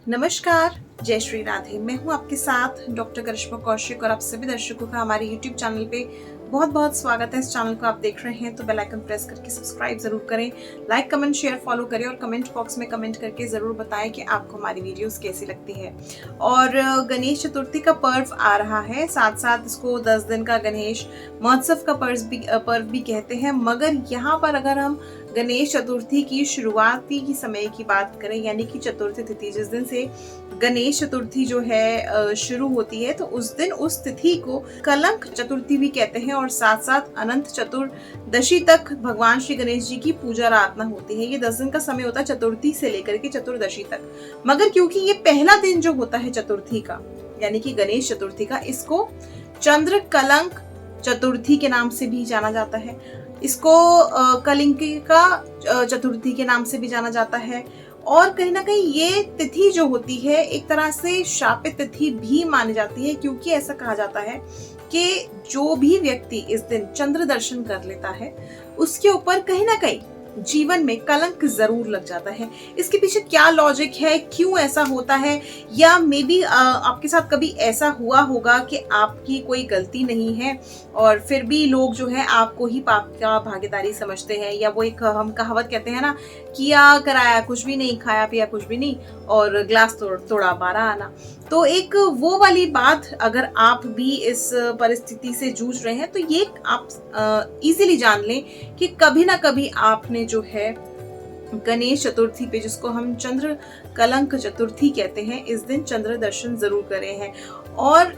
नमस्कार, जय श्री राधे। मैं हूं आपके साथ डॉक्टर करिश्मा कौशिक और आप सभी दर्शकों का हमारे YouTube चैनल पे बहुत बहुत स्वागत है। इस चैनल को आप देख रहे हैं तो बेल आइकन प्रेस करके सब्सक्राइब जरूर करें, लाइक कमेंट शेयर फॉलो करें और कमेंट बॉक्स में कमेंट करके जरूर बताएं कि आपको हमारी वीडियोस कैसी लगती है। और गणेश चतुर्थी का पर्व आ रहा है, साथ साथ इसको 10 दिन का गणेश महोत्सव का पर्व भी कहते हैं। मगर यहाँ पर अगर हम गणेश चतुर्थी की शुरुआती की समय की बात करें, यानी कि चतुर्थी तिथि, जिस दिन से गणेश चतुर्थी जो है शुरू होती है, तो उस दिन उस तिथि को कलंक चतुर्थी भी कहते हैं और साथ साथ अनंत चतुर्दशी तक भगवान श्री गणेश जी की पूजा आराधना होती है। ये 10 दिन का समय होता है चतुर्थी से लेकर के चतुर्दशी तक। मगर क्योंकि ये पहला दिन जो होता है चतुर्थी का, यानी कि गणेश चतुर्थी का, इसको चंद्र कलंक चतुर्थी के नाम से भी जाना जाता है। इसको कलिंगिका चतुर्थी के नाम से भी जाना जाता है। और कहीं ना कहीं ये तिथि जो होती है एक तरह से शापित तिथि भी मानी जाती है, क्योंकि ऐसा कहा जाता है कि जो भी व्यक्ति इस दिन चंद्र दर्शन कर लेता है उसके ऊपर कहीं ना कहीं जीवन में कलंक जरूर लग जाता है। इसके पीछे क्या लॉजिक है, क्यों ऐसा होता है, या मे बी आपके साथ कभी ऐसा हुआ होगा कि आपकी कोई गलती नहीं है और फिर भी लोग जो है आपको ही पाप का भागीदारी समझते हैं, या वो एक हम कहावत कहते हैं ना, किया कराया कुछ भी नहीं, खाया पिया कुछ भी नहीं और ग्लास तोड़ा 12 आना। तो एक वो वाली बात, अगर आप भी इस परिस्थिति से जूझ रहे हैं तो ये आप इजीली जान लें कि कभी ना कभी आपने जो है गणेश चतुर्थी पे, जिसको हम चंद्र कलंक चतुर्थी कहते हैं, इस दिन चंद्र दर्शन जरूर करे हैं। और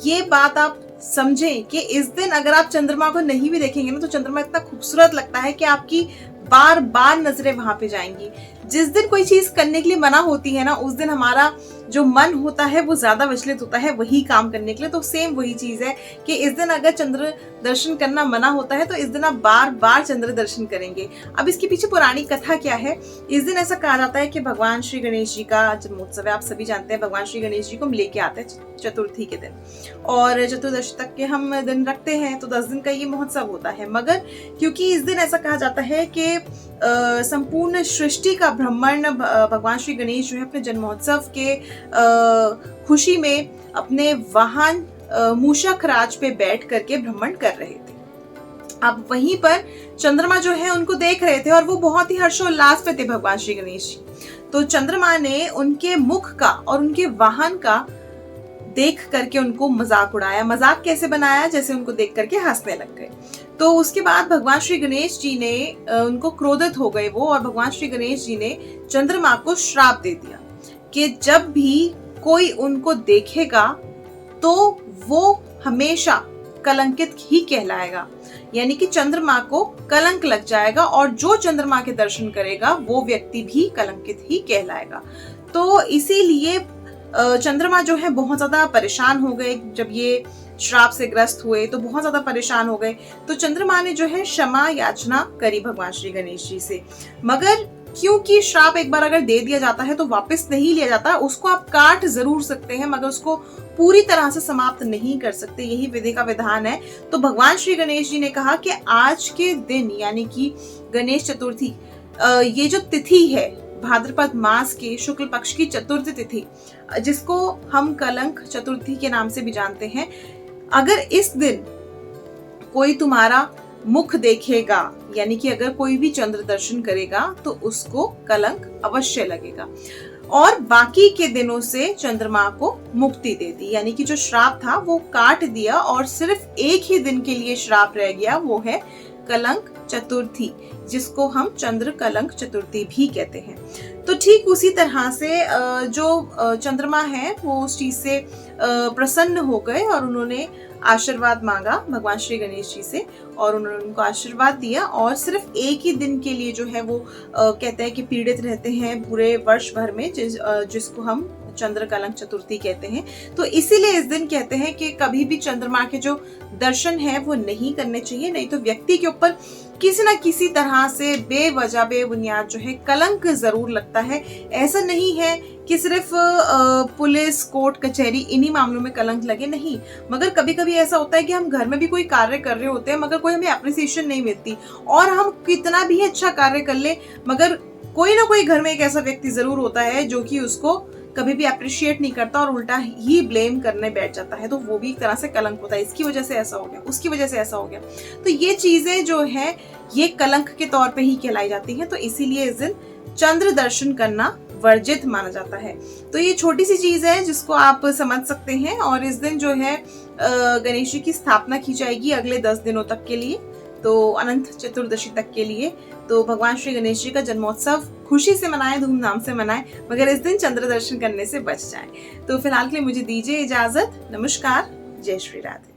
ये बात आप समझें कि इस दिन अगर आप चंद्रमा को नहीं भी देखेंगे ना, तो चंद्रमा इतना खूबसूरत लगता है कि आपकी बार बार नजरें वहां पे जाएंगी। जिस दिन कोई चीज करने के लिए मना होती है ना, उस दिन हमारा जो मन होता है वो ज्यादा विचलित होता है वही काम करने के लिए। तो सेम वही चीज है कि इस दिन अगर चंद्र दर्शन करना मना होता है तो इस दिन आप बार बार चंद्र दर्शन करेंगे। अब इसके पीछे पुरानी कथा क्या है? इस दिन ऐसा कहा जाता है कि भगवान श्री गणेश जी का जन्मोत्सव है। आप सभी जानते हैं भगवान श्री गणेश जी को हम लेके आते हैं चतुर्थी के दिन, और चतुर्दशी तक के हम दिन रखते हैं, तो 10 दिन का ये महोत्सव होता है। मगर क्योंकि इस दिन ऐसा कहा जाता है कि संपूर्ण सृष्टि का भ्रमण भगवान श्री गणेश जो है अपने जन्मोत्सव के खुशी में अपने वाहन मूषक राज पे बैठ करके भ्रमण कर रहे थे। अब वहीं पर चंद्रमा जो है उनको देख रहे थे और वो बहुत ही हर्षोल्लास पे थे भगवान श्री गणेश जी। तो चंद्रमा ने उनके मुख का और उनके वाहन का देख करके उनको मजाक उड़ाया। मजाक कैसे बनाया? जैसे उनको देख करके हंसने लग गए। तो उसके बाद भगवान श्री गणेश जी ने उनको क्रोधित हो गए वो, और भगवान श्री गणेश जी ने चंद्रमा को श्राप दे दिया कि जब भी कोई उनको देखेगा तो वो हमेशा कलंकित ही कहलाएगा, यानी कि चंद्रमा को कलंक लग जाएगा और जो चंद्रमा के दर्शन करेगा वो व्यक्ति भी कलंकित ही कहलाएगा। तो इसीलिए चंद्रमा जो है बहुत ज्यादा परेशान हो गए। जब ये श्राप से ग्रस्त हुए तो बहुत ज्यादा परेशान हो गए। तो चंद्रमा ने जो है क्षमा याचना करी भगवान श्री गणेश जी से। मगर क्योंकि श्राप एक बार अगर दे दिया जाता है तो वापस नहीं लिया जाता, उसको आप काट जरूर सकते हैं मगर उसको पूरी तरह से समाप्त नहीं कर सकते। यही विधि का विधान है। तो भगवान श्री गणेश जी ने कहा कि आज के दिन, यानी कि गणेश चतुर्थी, ये जो तिथि है भाद्रपद मास के शुक्ल पक्ष की चतुर्थी तिथि, जिसको हम कलंक चतुर्थी के नाम से भी जानते हैं, अगर इस दिन कोई तुम्हारा मुख देखेगा, यानी कि अगर कोई भी चंद्र दर्शन करेगा तो उसको कलंक अवश्य लगेगा। और बाकी के दिनों से चंद्रमा को मुक्ति दे दी, यानी कि जो श्राप था वो काट दिया और सिर्फ एक ही दिन के लिए श्राप रह गया, वो है कलंक चतुर्थी, जिसको हम चंद्र कलंक चतुर्थी भी कहते हैं। तो ठीक उसी तरह से जो चंद्रमा है वो उस चीज से प्रसन्न हो गए और उन्होंने आशीर्वाद मांगा भगवान श्री गणेश जी से, और उन्होंने उनको आशीर्वाद दिया। और सिर्फ एक ही दिन के लिए जो है वो कहते हैं कि पीड़ित रहते हैं पूरे वर्ष भर में, जिसको हम चंद्र कलंक चतुर्थी कहते हैं। तो इसीलिए इस दिन कहते हैं कि कभी भी चंद्रमा के जो दर्शन है वो नहीं करने चाहिए, नहीं तो व्यक्ति के ऊपर किसी ना किसी तरह से बेवजह बेबुनियाद जो है कलंक जरूर लगता है। ऐसा नहीं है कि सिर्फ पुलिस कोर्ट कचहरी इन्हीं मामलों में कलंक लगे, नहीं, मगर कभी कभी ऐसा होता है कि हम घर में भी कोई कार्य कर रहे होते हैं मगर कोई हमें अप्रिसिएशन नहीं मिलती, और हम कितना भी अच्छा कार्य कर ले मगर कोई ना कोई घर में एक ऐसा व्यक्ति जरूर होता है जो कि उसको कभी भी अप्रिशिएट नहीं करता और उल्टा ही ब्लेम करने बैठ जाता है, तो वो भी एक तरह से कलंक होता है। इसकी वजह से ऐसा हो गया, उसकी वजह से ऐसा हो गया, तो ये चीजें जो है ये कलंक के तौर पे ही कहलाई जाती हैं। तो इसीलिए इस दिन चंद्र दर्शन करना वर्जित माना जाता है। तो ये छोटी सी चीज है जिसको आप समझ सकते हैं। और इस दिन जो है गणेश जी की स्थापना की जाएगी अगले 10 दिनों तक के लिए, तो अनंत चतुर्दशी तक के लिए। तो भगवान श्री गणेश जी का जन्मोत्सव खुशी से मनाएं, धूमधाम से मनाएं, मगर इस दिन चंद्र दर्शन करने से बच जाएं। तो फिलहाल के लिए मुझे दीजिए इजाजत। नमस्कार, जय श्री राधे।